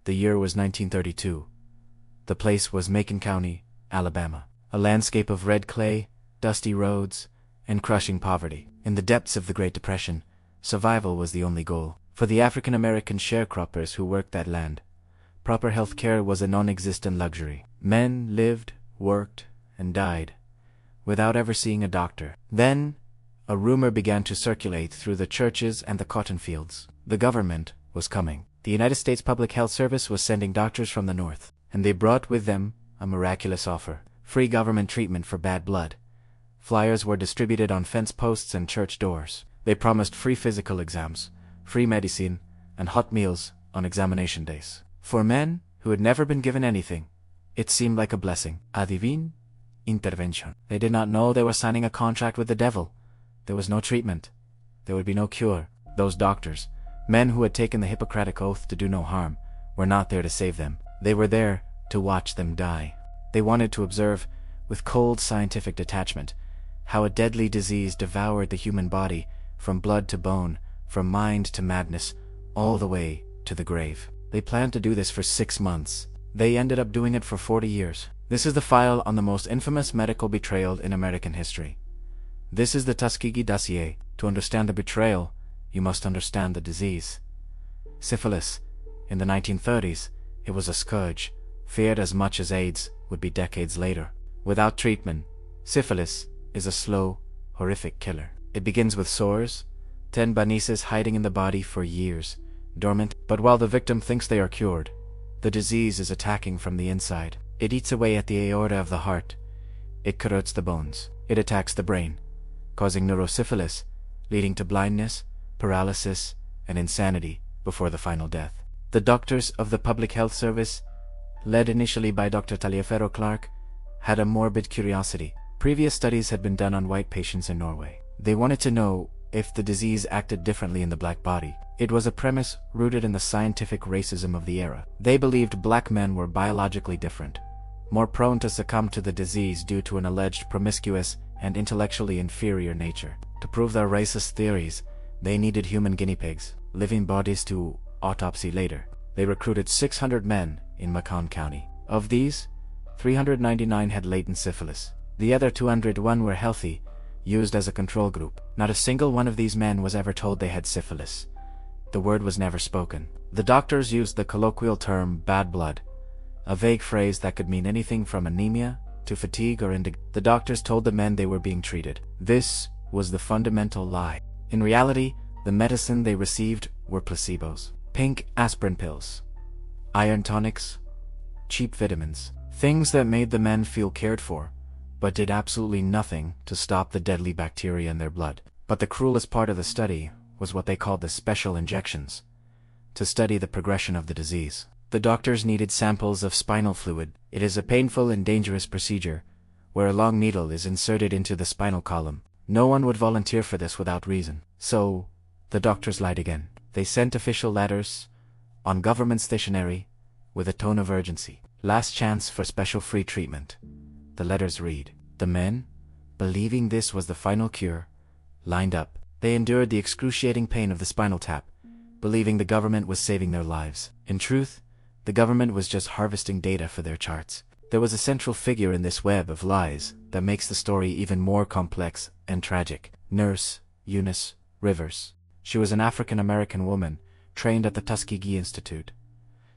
The year was 1932. The place was Macon County, Alabama, a landscape of red clay, dusty roads, and crushing poverty. In the depths of the Great Depression, survival was the only goal. For the African American sharecroppers who worked that land, proper health care was a non-existent luxury. Men lived, worked, and died without ever seeing a doctor. Then, a rumor began to circulate through the churches and the cotton fields. The government was coming. The United States Public Health Service was sending doctors from the North, and they brought with them a miraculous offer: free government treatment for bad blood. Flyers were distributed on fence posts and church doors. They promised free physical exams, free medicine, and hot meals on examination days. For men who had never been given anything, it seemed like a blessing. A divine intervention. They did not know they were signing a contract with the devil. There was no treatment. There would be no cure. Those doctors, men who had taken the Hippocratic oath to do no harm, were not there to save them. They were there to watch them die. They wanted to observe, with cold scientific detachment, how a deadly disease devoured the human body, from blood to bone, from mind to madness, all the way to the grave. They planned to do this for 6 months. They ended up doing it for 40 years. This is the file on the most infamous medical betrayal in American history. This is the Tuskegee Dossier. To understand the betrayal, you must understand the disease. Syphilis. In the 1930s, it was a scourge, feared as much as AIDS would be decades later. Without treatment, syphilis is a slow, horrific killer. It begins with sores, tendinitis hiding in the body for years, dormant. But while the victim thinks they are cured, the disease is attacking from the inside. It eats away at the aorta of the heart. It corrodes the bones. It attacks the brain, causing neurosyphilis, leading to blindness, paralysis, and insanity before the final death. The doctors of the Public Health Service, led initially by Dr. Taliaferro Clark, had a morbid curiosity. Previous studies had been done on white patients in Norway. They wanted to know if the disease acted differently in the black body. It was a premise rooted in the scientific racism of the era. They believed black men were biologically different, more prone to succumb to the disease due to an alleged promiscuous and intellectually inferior nature. To prove their racist theories, they needed human guinea pigs, living bodies to autopsy later. They recruited 600 men in Macon County. Of these, 399 had latent syphilis. The other 201 were healthy, used as a control group. Not a single one of these men was ever told they had syphilis. The word was never spoken. The doctors used the colloquial term bad blood, a vague phrase that could mean anything from anemia to fatigue or indigestion. The doctors told the men they were being treated. This was the fundamental lie. In reality, the medicine they received were placebos. Pink aspirin pills, iron tonics, cheap vitamins. Things that made the men feel cared for, but did absolutely nothing to stop the deadly bacteria in their blood. But the cruelest part of the study was what they called the special injections, to study the progression of the disease. The doctors needed samples of spinal fluid. It is a painful and dangerous procedure, where a long needle is inserted into the spinal column. No one would volunteer for this without reason. So, the doctors lied again. They sent official letters, on government stationery, with a tone of urgency. Last chance for special free treatment. The letters read. The men, believing this was the final cure, lined up. They endured the excruciating pain of the spinal tap, believing the government was saving their lives. In truth, the government was just harvesting data for their charts. There was a central figure in this web of lies that makes the story even more complex and tragic. Nurse Eunice Rivers. She was an African-American woman, trained at the Tuskegee Institute.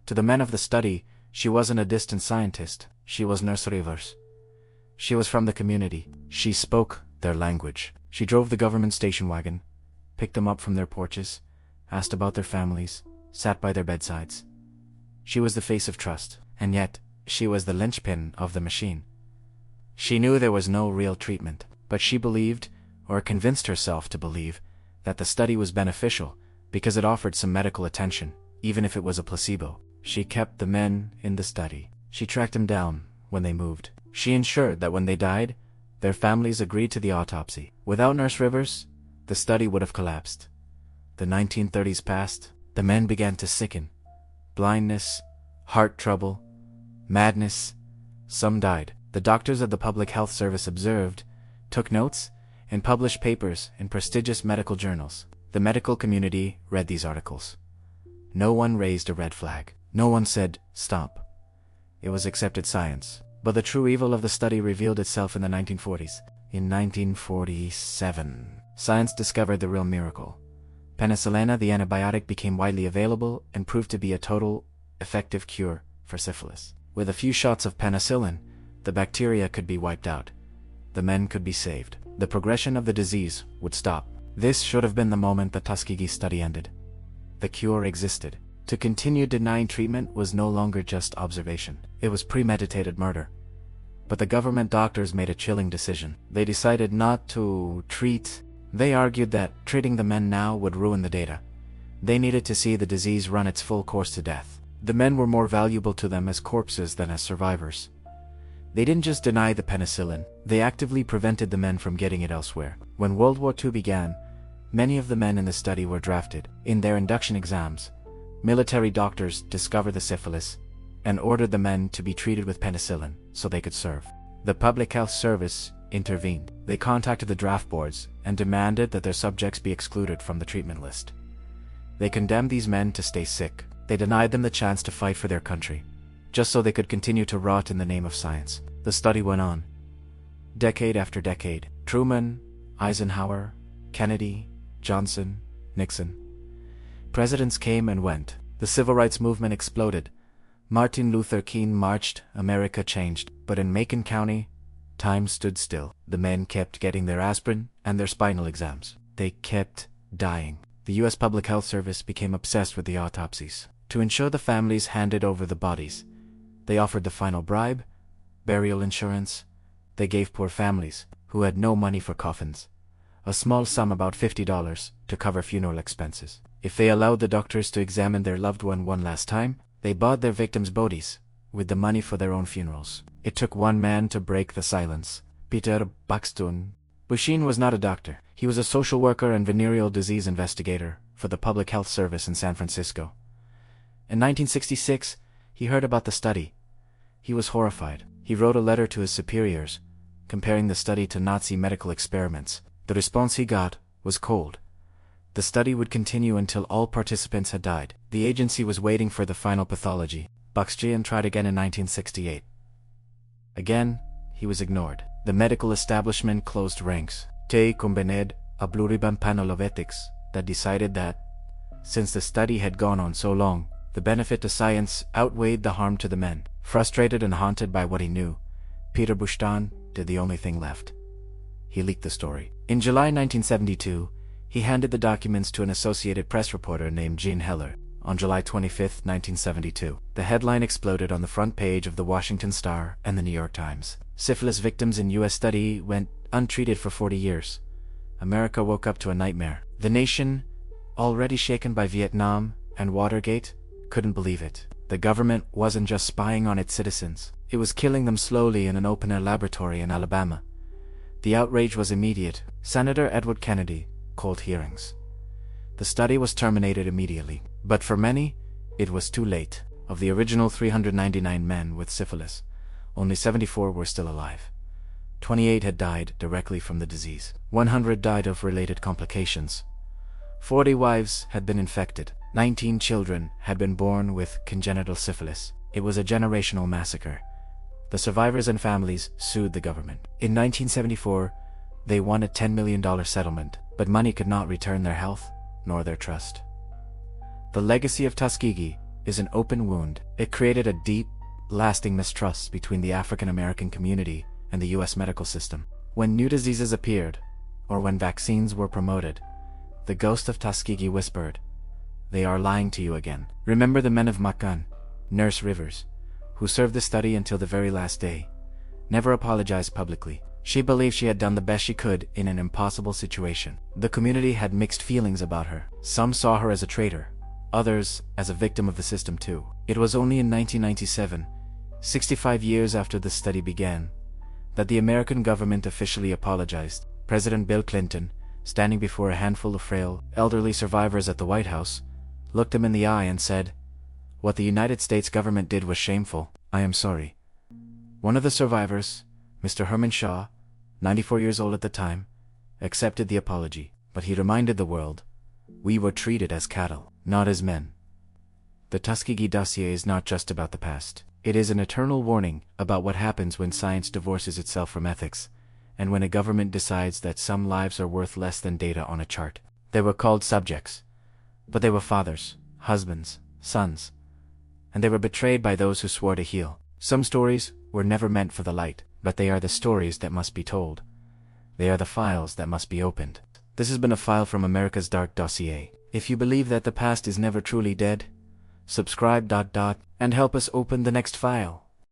To the men of the study, she wasn't a distant scientist. She was Nurse Rivers. She was from the community. She spoke their language. She drove the government station wagon, picked them up from their porches, asked about their families, sat by their bedsides. She was the face of trust, and yet she was the linchpin of the machine. She knew there was no real treatment, but she believed, or convinced herself to believe, that the study was beneficial because it offered some medical attention, even if it was a placebo. She kept the men in the study. She tracked them down when they moved. She ensured that when they died, their families agreed to the autopsy. Without Nurse Rivers, the study would have collapsed. The 1930s passed. The men began to sicken. Blindness, heart trouble, madness. Some died. The doctors of the Public Health Service observed, took notes, and published papers in prestigious medical journals. The medical community read these articles. No one raised a red flag. No one said, stop. It was accepted science. But the true evil of the study revealed itself in the 1940s. In 1947, science discovered the real miracle. Penicillin, the antibiotic, became widely available and proved to be a total, effective cure for syphilis. With a few shots of penicillin, the bacteria could be wiped out. The men could be saved. The progression of the disease would stop. This should have been the moment the Tuskegee study ended. The cure existed. To continue denying treatment was no longer just observation. It was premeditated murder. But the government doctors made a chilling decision. They decided not to treat. They argued that treating the men now would ruin the data. They needed to see the disease run its full course to death. The men were more valuable to them as corpses than as survivors. They didn't just deny the penicillin, they actively prevented the men from getting it elsewhere. When World War II began, many of the men in the study were drafted. In their induction exams, military doctors discovered the syphilis and ordered the men to be treated with penicillin so they could serve. The Public Health Service intervened. They contacted the draft boards and demanded that their subjects be excluded from the treatment list. They condemned these men to stay sick. They denied them the chance to fight for their country, just so they could continue to rot in the name of science. The study went on. Decade after decade, Truman, Eisenhower, Kennedy, Johnson, Nixon. Presidents came and went. The civil rights movement exploded. Martin Luther King marched, America changed. But in Macon County, time stood still. The men kept getting their aspirin and their spinal exams. They kept dying. The U.S. Public Health Service became obsessed with the autopsies. To ensure the families handed over the bodies, they offered the final bribe, burial insurance. They gave poor families, who had no money for coffins, a small sum, about $50, to cover funeral expenses. If they allowed the doctors to examine their loved one last time, they bought their victims' bodies with the money for their own funerals. It took one man to break the silence. Peter Buxton. Bushin was not a doctor. He was a social worker and venereal disease investigator for the Public Health Service in San Francisco. In 1966, he heard about the study. He was horrified. He wrote a letter to his superiors, comparing the study to Nazi medical experiments. The response he got was cold. The study would continue until all participants had died. The agency was waiting for the final pathology. Buxton tried again in 1968. Again, he was ignored. The medical establishment closed ranks. They convened a pluriband panel of ethics that decided that, since the study had gone on so long, the benefit to science outweighed the harm to the men. Frustrated and haunted by what he knew, Peter Buxton did the only thing left. He leaked the story. In July 1972, he handed the documents to an Associated Press reporter named Gene Heller. On July 25, 1972, the headline exploded on the front page of the Washington Star and the New York Times. Syphilis victims in U.S. study went untreated for 40 years. America woke up to a nightmare. The nation, already shaken by Vietnam and Watergate, couldn't believe it. The government wasn't just spying on its citizens. It was killing them slowly in an open-air laboratory in Alabama. The outrage was immediate. Senator Edward Kennedy called hearings. The study was terminated immediately. But for many, it was too late. Of the original 399 men with syphilis, only 74 were still alive. 28 had died directly from the disease. 100 died of related complications. 40 wives had been infected. 19 children had been born with congenital syphilis. It was a generational massacre. The survivors and families sued the government. In 1974, they won a $10 million settlement, but money could not return their health nor their trust. The legacy of Tuskegee is an open wound. It created a deep, lasting mistrust between the African American community and the U.S. medical system. When new diseases appeared, or when vaccines were promoted, the ghost of Tuskegee whispered, "They are lying to you again." Remember the men of Macon, Nurse Rivers, who served the study until the very last day, never apologized publicly. She believed she had done the best she could in an impossible situation. The community had mixed feelings about her. Some saw her as a traitor, others as a victim of the system too. It was only in 1997, 65 years after the study began, that the American government officially apologized. President Bill Clinton, standing before a handful of frail, elderly survivors at the White House, looked them in the eye and said, "What the United States government did was shameful. I am sorry." One of the survivors, Mr. Herman Shaw, 94 years old at the time, accepted the apology, but he reminded the world, "We were treated as cattle, not as men." The Tuskegee Dossier is not just about the past. It is an eternal warning about what happens when science divorces itself from ethics, and when a government decides that some lives are worth less than data on a chart. They were called subjects, but they were fathers, husbands, sons, and they were betrayed by those who swore to heal. Some stories were never meant for the light, but they are the stories that must be told. They are the files that must be opened. This has been a file from America's Dark Dossier. If you believe that the past is never truly dead, subscribe and help us open the next file.